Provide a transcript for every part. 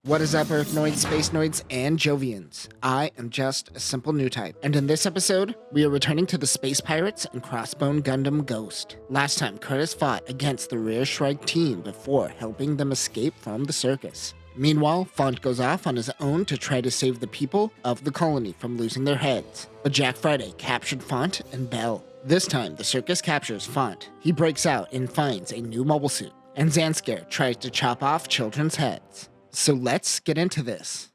What is up, Earthnoids, Space Noids, and Jovians? I am just a simple new type, and in this episode, we are returning to the Space Pirates and Crossbone Gundam Ghost. Last time, Curtis fought against the Rear Shrike team before helping them escape from the circus. Meanwhile, Font goes off on his own to try to save the people of the colony from losing their heads. But Jack Friday captured Font and Belle. This time, the circus captures Font. He breaks out and finds a new mobile suit, and Zanskar tries to chop off children's heads. So let's get into this.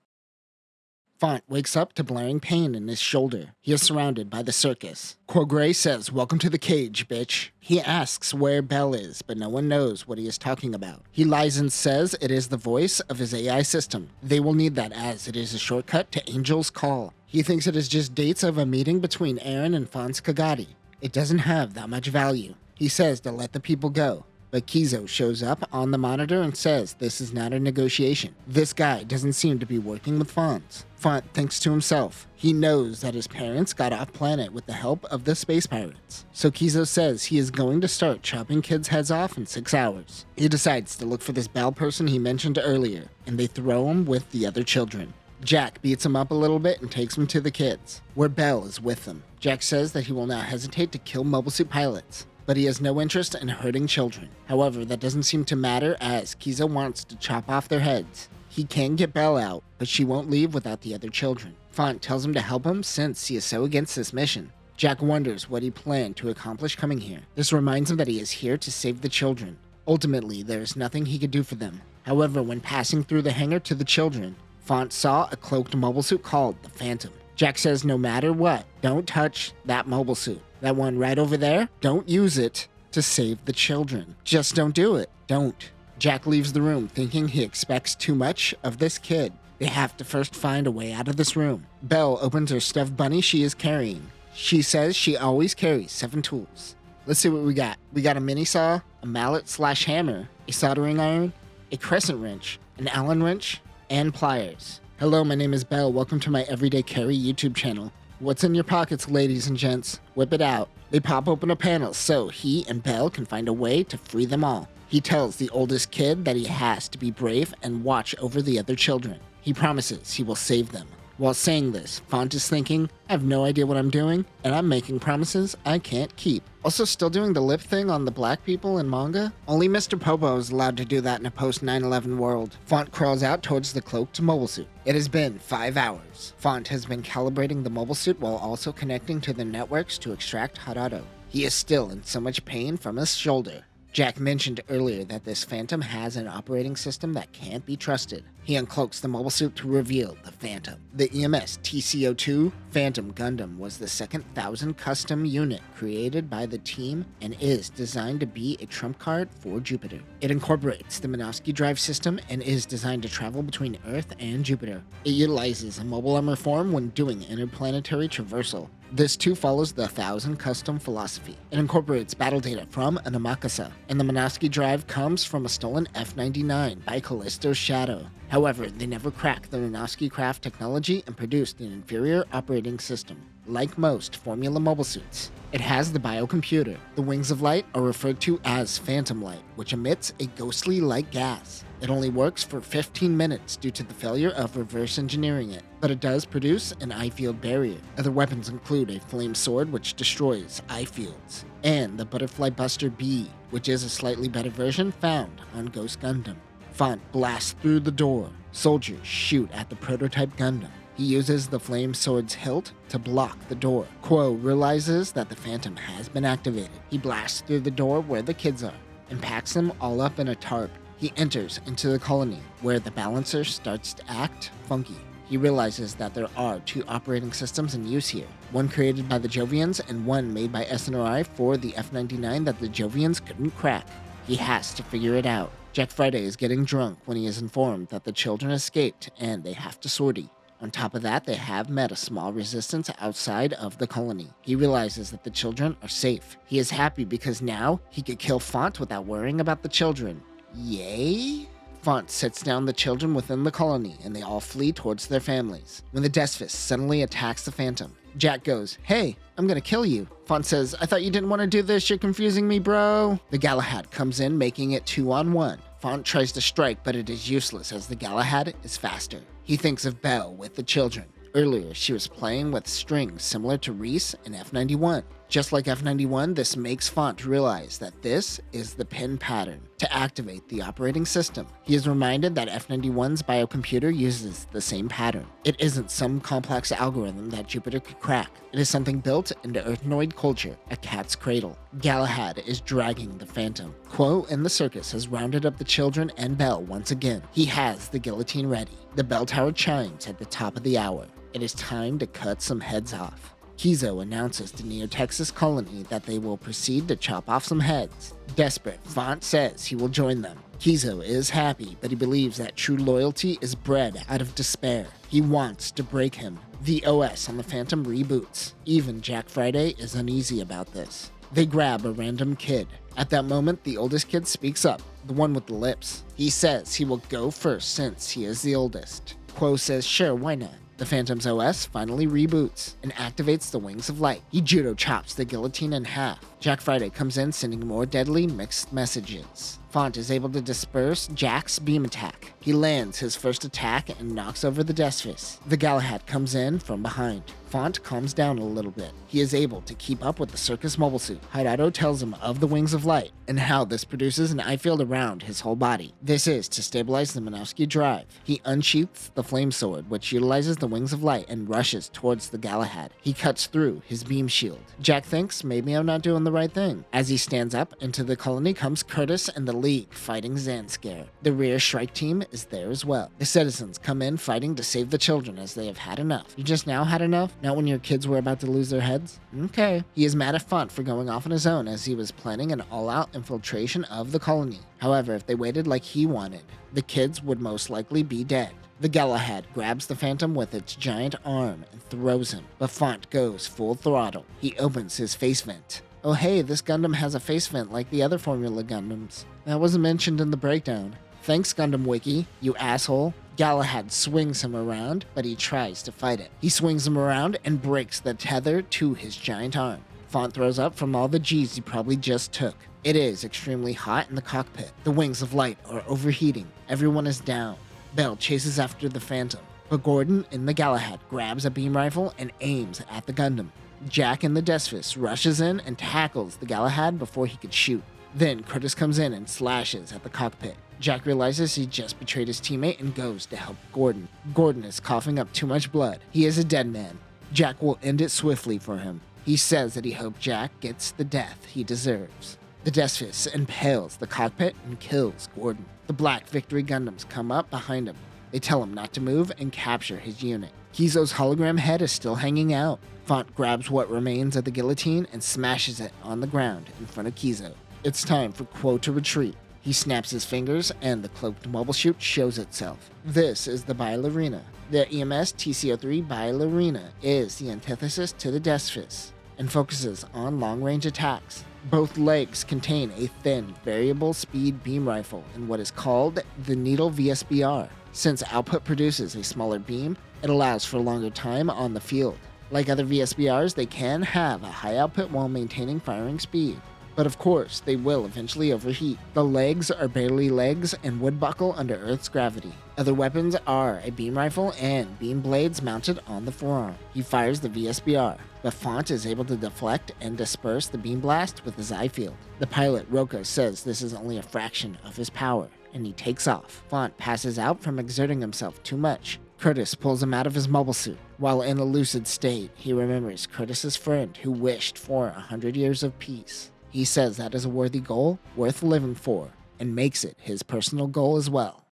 Font wakes up to blaring pain in his shoulder. He is surrounded by the circus. Quogray says, "Welcome to the cage, bitch." He asks where Belle is, but no one knows what he is talking about. He lies and says it is the voice of his AI system. They will need that as it is a shortcut to Angel's Call. He thinks it is just dates of a meeting between Aaron and Font's Kagati. It doesn't have that much value. He says to let the people go. But Kizo shows up on the monitor and says this is not a negotiation. This guy doesn't seem to be working with Font. Font thinks to himself. He knows that his parents got off planet with the help of the Space Pirates. So Kizo says he is going to start chopping kids' heads off in 6 hours. He decides to look for this Belle person he mentioned earlier, and they throw him with the other children. Jack beats him up a little bit and takes him to the kids, where Belle is with them. Jack says that he will not hesitate to kill mobile suit pilots, but he has no interest in hurting children. However, that doesn't seem to matter as Kizo wants to chop off their heads. He can get Belle out, but she won't leave without the other children. Font tells him to help him since he is so against this mission. Jack wonders what he planned to accomplish coming here. This reminds him that he is here to save the children. Ultimately, there is nothing he could do for them. However, when passing through the hangar to the children, Font saw a cloaked mobile suit called the Phantom. Jack says no matter what, don't touch that mobile suit. That one right over there, don't use it to save the children. Just don't do it. Don't. Jack leaves the room thinking he expects too much of this kid. They have to first find a way out of this room. Belle opens her stuffed bunny she is carrying. She says she always carries 7 tools. Let's see what we got. We got a mini saw, a mallet/hammer, a soldering iron, a crescent wrench, an Allen wrench, and pliers. Hello, my name is Belle. Welcome to my Everyday Carry YouTube channel. What's in your pockets, ladies and gents? Whip it out. They pop open a panel so he and Belle can find a way to free them all. He tells the oldest kid that he has to be brave and watch over the other children. He promises he will save them. While saying this, Font is thinking, I have no idea what I'm doing, and I'm making promises I can't keep. Also still doing the lip thing on the black people in manga? Only Mr. Popo is allowed to do that in a post-9/11 world. Font crawls out towards the cloaked mobile suit. It has been 5 hours. Font has been calibrating the mobile suit while also connecting to the networks to extract Harado. He is still in so much pain from his shoulder. Jack mentioned earlier that this Phantom has an operating system that can't be trusted. He uncloaks the mobile suit to reveal the Phantom. The EMS-TC02 Phantom Gundam was the second 1000 custom unit created by the team and is designed to be a trump card for Jupiter. It incorporates the Minovsky drive system and is designed to travel between Earth and Jupiter. It utilizes a mobile armor form when doing interplanetary traversal. This too follows the 1000 custom philosophy. It incorporates battle data from an Amakasa, and the Minovsky drive comes from a stolen F-99 by Callisto's Shadow. However, they never cracked the Minovsky craft technology and produced an inferior operating system. Like most Formula mobile suits, it has the biocomputer. The wings of light are referred to as phantom light, which emits a ghostly light gas. It only works for 15 minutes due to the failure of reverse engineering it, but it does produce an eye-field barrier. Other weapons include a flame sword which destroys eye fields, and the Butterfly Buster B, which is a slightly better version found on Ghost Gundam. Font blasts through the door. Soldiers shoot at the prototype Gundam. He uses the flame sword's hilt to block the door. Quo realizes that the Phantom has been activated. He blasts through the door where the kids are and packs them all up in a tarp. He enters into the colony where the balancer starts to act funky. He realizes that there are 2 operating systems in use here, one created by the Jovians and one made by SNRI for the F-99 that the Jovians couldn't crack. He has to figure it out. Jack Friday is getting drunk when he is informed that the children escaped and they have to sortie. On top of that, they have met a small resistance outside of the colony. He realizes that the children are safe. He is happy because now he could kill Font without worrying about the children. Yay? Font sets down the children within the colony and they all flee towards their families. When the Deathfist suddenly attacks the Phantom, Jack goes, "Hey, I'm gonna kill you." Font says, "I thought you didn't want to do this, you're confusing me, bro." The Galahad comes in, making it 2-on-1. Font tries to strike, but it is useless as the Galahad is faster. He thinks of Belle with the children. Earlier, she was playing with strings similar to Reese in F91. Just like F91, this makes Font realize that this is the pin pattern to activate the operating system. He is reminded that F91's biocomputer uses the same pattern. It isn't some complex algorithm that Jupiter could crack. It is something built into Earthnoid culture, a cat's cradle. Galahad is dragging the Phantom. Quo in the circus has rounded up the children and Belle once again. He has the guillotine ready. The bell tower chimes at the top of the hour. It is time to cut some heads off. Kizo announces to Neo Texas Colony that they will proceed to chop off some heads. Desperate, Font says he will join them. Kizo is happy, but he believes that true loyalty is bred out of despair. He wants to break him. The OS on the Phantom reboots. Even Jack Friday is uneasy about this. They grab a random kid. At that moment, the oldest kid speaks up, the one with the lips. He says he will go first since he is the oldest. Quo says sure, why not? The Phantom's OS finally reboots and activates the Wings of Light. He judo chops the guillotine in half. Jack Friday comes in sending more deadly mixed messages. Font is able to disperse Jack's beam attack. He lands his first attack and knocks over the Desphis. The Galahad comes in from behind. Font calms down a little bit. He is able to keep up with the circus mobile suit. Hidato tells him of the Wings of Light and how this produces an eye field around his whole body. This is to stabilize the Minovsky drive. He unsheaths the flame sword, which utilizes the Wings of Light and rushes towards the Galahad. He cuts through his beam shield. Jack thinks maybe I'm not doing the right thing. As he stands up, into the colony comes Curtis and the League fighting Zanscare. The rear strike team is there as well. The citizens come in fighting to save the children as they have had enough. You just now had enough? Not when your kids were about to lose their heads? Okay. He is mad at Font for going off on his own as he was planning an all-out infiltration of the colony. However, if they waited like he wanted, the kids would most likely be dead. The Galahad grabs the Phantom with its giant arm and throws him, but Font goes full throttle. He opens his face vent. Oh hey, this Gundam has a face vent like the other Formula Gundams. That wasn't mentioned in the breakdown. Thanks, Gundam Wiki, you asshole. Galahad swings him around, but he tries to fight it. He swings him around and breaks the tether to his giant arm. Font throws up from all the G's he probably just took. It is extremely hot in the cockpit. The Wings of Light are overheating. Everyone is down. Belle chases after the Phantom, but Gordon in the Galahad grabs a beam rifle and aims at the Gundam. Jack in the Desphis rushes in and tackles the Galahad before he could shoot. Then Curtis comes in and slashes at the cockpit. Jack realizes he just betrayed his teammate and goes to help Gordon. Gordon is coughing up too much blood. He is a dead man. Jack will end it swiftly for him. He says that he hopes Jack gets the death he deserves. The Desphis impales the cockpit and kills Gordon. The Black Victory Gundams come up behind him. They tell him not to move and capture his unit. Kizo's hologram head is still hanging out. Font grabs what remains of the guillotine and smashes it on the ground in front of Kizo. It's time for Quo to retreat. He snaps his fingers and the cloaked mobile chute shows itself. This is the Bailarina. The EMS-TC02 Bailarina is the antithesis to the Desphis and focuses on long-range attacks. Both legs contain a thin, variable speed beam rifle in what is called the Needle VSBR. Since output produces a smaller beam, it allows for longer time on the field. Like other VSBRs, they can have a high output while maintaining firing speed. But of course, they will eventually overheat. The legs are barely legs and would buckle under Earth's gravity. Other weapons are a beam rifle and beam blades mounted on the forearm. He fires the VSBR, but Font is able to deflect and disperse the beam blast with his eye field. The pilot, Roka, says this is only a fraction of his power, and he takes off. Font passes out from exerting himself too much. Curtis pulls him out of his mobile suit. While in a lucid state, he remembers Curtis's friend who wished for 100 years of peace. He says that is a worthy goal, worth living for, and makes it his personal goal as well.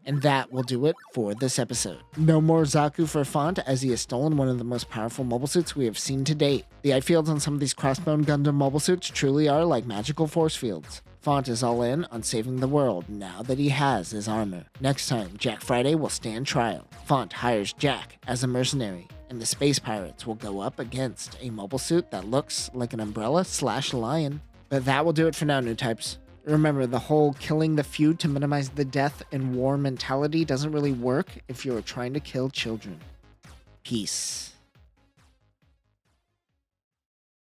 And that will do it for this episode. No more Zaku for Font, as he has stolen one of the most powerful mobile suits we have seen to date. The eye fields on some of these Crossbone Gundam mobile suits truly are like magical force fields. Font is all in on saving the world now that he has his armor. Next time, Jack Friday will stand trial. Font hires Jack as a mercenary, and the space pirates will go up against a mobile suit that looks like an umbrella/lion. But that will do it for now, new types. Remember, the whole killing the few to minimize the death in war mentality doesn't really work if you're trying to kill children. Peace.